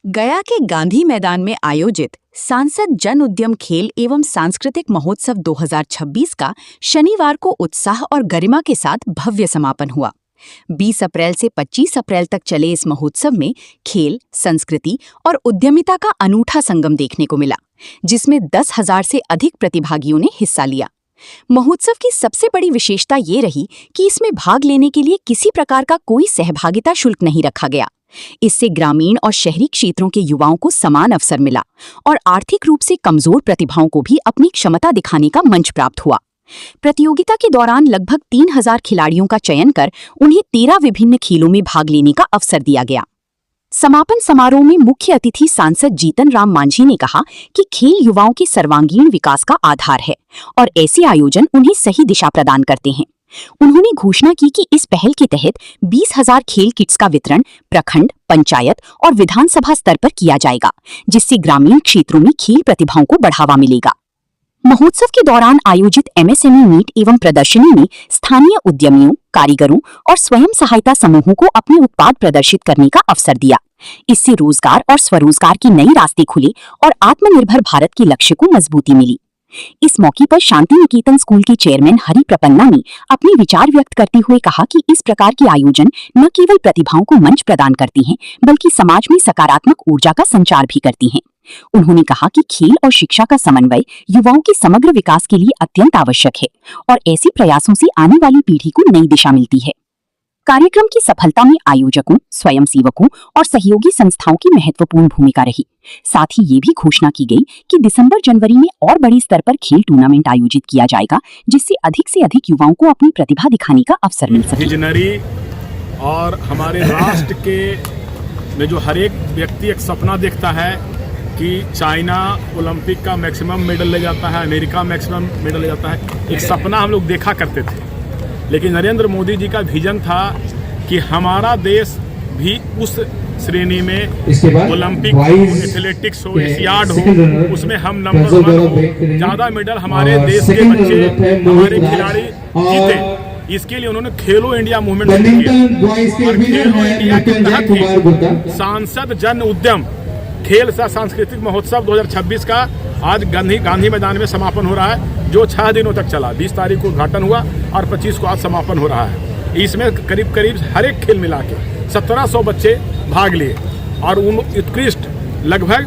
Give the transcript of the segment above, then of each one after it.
गया के गांधी मैदान में आयोजित सांसद जन उद्यम खेल एवं सांस्कृतिक महोत्सव 2026 का शनिवार को उत्साह और गरिमा के साथ भव्य समापन हुआ। 20 अप्रैल से 25 अप्रैल तक चले इस महोत्सव में खेल, संस्कृति और उद्यमिता का अनूठा संगम देखने को मिला, जिसमें 10,000 से अधिक प्रतिभागियों ने हिस्सा लिया। महोत्सव की सबसे बड़ी विशेषता ये रही कि इसमें भाग लेने के लिए किसी प्रकार का कोई सहभागिता शुल्क नहीं रखा गया। इससे ग्रामीण और शहरी क्षेत्रों के युवाओं को समान अवसर मिला और आर्थिक रूप से कमजोर प्रतिभाओं को भी अपनी क्षमता दिखाने का मंच प्राप्त हुआ। प्रतियोगिता के दौरान लगभग 3,000 खिलाड़ियों का चयन कर उन्हें 13 विभिन्न खेलों में भाग लेने का अवसर दिया गया। समापन समारोह में मुख्य अतिथि सांसद जीतन राम मांझी ने कहा कि खेल युवाओं के सर्वांगीण विकास का आधार है और ऐसे आयोजन उन्हें सही दिशा प्रदान करते हैं। उन्होंने घोषणा की कि इस पहल के तहत 20,000 खेल किट्स का वितरण प्रखंड, पंचायत और विधानसभा स्तर पर किया जाएगा, जिससे ग्रामीण क्षेत्रों में खेल प्रतिभाओं को बढ़ावा मिलेगा। महोत्सव के दौरान आयोजित एमएसएमई मीट एवं प्रदर्शनी में स्थानीय उद्यमियों, कारीगरों और स्वयं सहायता समूहों को अपने उत्पाद प्रदर्शित करने का अवसर दिया। इससे रोजगार और स्वरोजगार के नए रास्ते खुले और आत्मनिर्भर भारत के लक्ष्य को मजबूती मिली। इस मौके पर शांति निकेतन स्कूल के चेयरमैन हरि प्रपन्ना ने अपने विचार व्यक्त करते हुए कहा कि इस प्रकार के आयोजन न केवल प्रतिभाओं को मंच प्रदान करती हैं, बल्कि समाज में सकारात्मक ऊर्जा का संचार भी करती हैं। उन्होंने कहा कि खेल और शिक्षा का समन्वय युवाओं के समग्र विकास के लिए अत्यंत आवश्यक है और ऐसे प्रयासों से आने वाली पीढ़ी को नई दिशा मिलती है। कार्यक्रम की सफलता में आयोजकों, स्वयंसेवकों और सहयोगी संस्थाओं की महत्वपूर्ण भूमिका रही। साथ ही ये भी घोषणा की गई कि दिसंबर-जनवरी में और बड़ी स्तर पर खेल टूर्नामेंट आयोजित किया जाएगा, जिससे अधिक से अधिक युवाओं को अपनी प्रतिभा दिखाने का अवसर मिल सके। विजनरी और हमारे राष्ट्र के में जो हर एक व्यक्ति एक सपना देखता है कि चाइना ओलंपिक का मैक्सिमम मेडल ले जाता है, अमेरिका मैक्सिमम मेडल ले जाता है, एक सपना हम लोग देखा करते थे। लेकिन नरेंद्र मोदी जी का विजन था कि हमारा देश भी उस श्रेणी में ओलंपिक हो, एथलेटिक्स हो, एशियाड हो, उसमें हम नंबर 1 हो, ज़्यादा मेडल हमारे देश के बच्चे, हमारे खिलाड़ी जीते। इसके लिए उन्होंने खेलो इंडिया मूवमेंट शुरू किया और खेलो इंडिया के तहत ही सांसद जन उद्यम खेल सा सांस्कृतिक महोत्सव 2026 का आज गांधी मैदान में समापन हो रहा है, जो 6 दिनों तक चला। 20 तारीख को उद्घाटन हुआ और 25 को आज समापन हो रहा है। इसमें करीब हर एक खेल मिला के 1700 बच्चे भाग लिए और उन उत्कृष्ट लगभग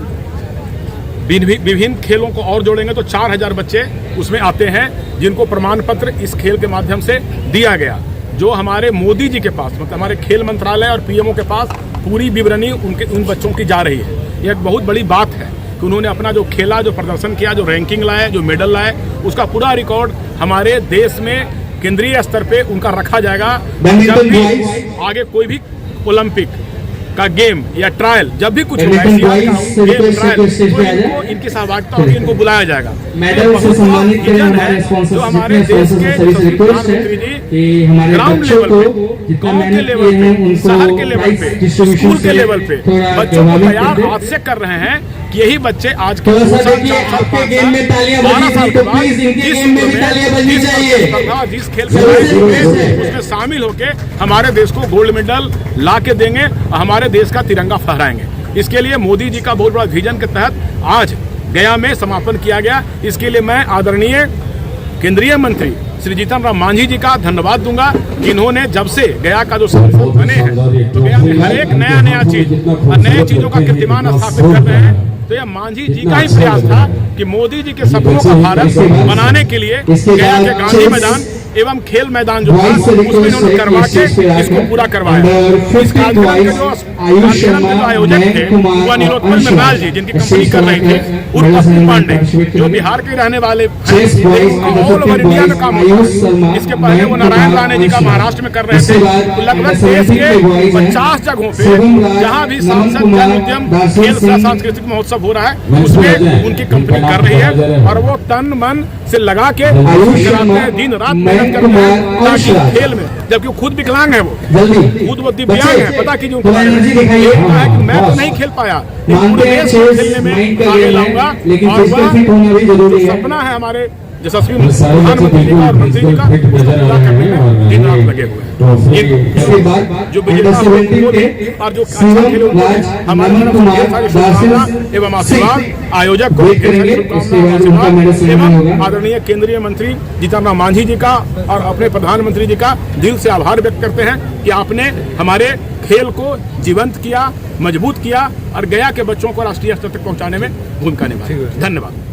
विभिन्न खेलों को और जोड़ेंगे तो 4,000 बच्चे उसमें आते हैं, जिनको प्रमाण पत्र इस खेल के माध्यम से दिया गया। जो हमारे मोदी जी के पास, मतलब हमारे खेल मंत्रालय और पीएमओ के पास पूरी विवरणी उन बच्चों की जा रही है। यह एक बहुत बड़ी बात है कि उन्होंने अपना जो खेला, जो प्रदर्शन किया, जो रैंकिंग लाए, जो मेडल लाए, उसका पूरा रिकॉर्ड हमारे देश में केंद्रीय स्तर पे उनका रखा जाएगा। जब भी आगे कोई भी ओलंपिक का गेम या ट्रायल, जब भी कुछ होगा गेम ट्रायल, तो इनको सहभागिता होगी, इनको बुलाया जाएगा। जो हमारे देश के प्रधानमंत्री जी ग्राउंड लेवल पे, गांव के लेवल पे, शहर के लेवल पे, स्कूल के लेवल पे बच्चों को तैयार आज से कर रहे हैं कि यही बच्चे आज के 12 साल के बाद जिस खेल उसमें शामिल होके हमारे देश को गोल्ड मेडल ला के देंगे और हमारे देश का तिरंगा फहराएंगे। इसके लिए मोदी जी का बहुत बड़ा विजन के तहत आज गया में समापन किया गया। इसके लिए मैं आदरणीय केंद्रीय मंत्री श्री जीतन राम मांझी जी का धन्यवाद दूंगा, जिन्होंने जब से गया का जो सांसद बने हैं तो गया में हर एक नया चीज और नए चीजों का कीर्तिमान स्थापित कर रहे हैं। तो यह मांझी जी का ही प्रयास था कि मोदी जी के सपनों का भारत बनाने के लिए गया के गांधी मैदान एवं खेल मैदान जो था उसमें इन्होंने करवा के इसको पूरा करवाया। इस कार्यक्रम के जो आयोजक थे वो नीलोत्पल मृणाल जी, जिनकी कंपनी कर रही थी, उर्फ पप्पू पांडे, जो बिहार के रहने वाले ऑल ओवर इंडिया में काम होता है। इसके पहले वो नारायण राणे जी का महाराष्ट्र में कर रहे थे। तो लगभग देश के 50 जगहों पे जहाँ भी सांसद जन उद्यम खेल सांस्कृतिक महोत्सव हो रहा है उसमें उनकी कंपनी कर रही है और वो तन मन से लगा के दिन रात मेहनत करते हैं ताकि खेल में, जबकि वो खुद विकलांग है, खुद वो दिव्यांग है, पता कीजिए उनको है कि मैं तो नहीं खेल पाया, पूरे देश को खेलने में आगे लाऊंगा। और वह सपना है हमारे यशस्वी प्रधानमंत्री जी का और मंत्री जी का पूरा करने में दिन रात लगे हुए हैं। जो विजेता और जो हमारे शुभकामना एवं आशीर्वाद आयोजक को एवं आदरणीय केंद्रीय मंत्री जीतन राम मांझी जी का और अपने प्रधानमंत्री जी का दिल से आभार व्यक्त करते हैं कि आपने हमारे खेल को जीवंत किया, मजबूत किया और गया के बच्चों को राष्ट्रीय स्तर तक पहुंचाने में भूमिका निभाई। धन्यवाद।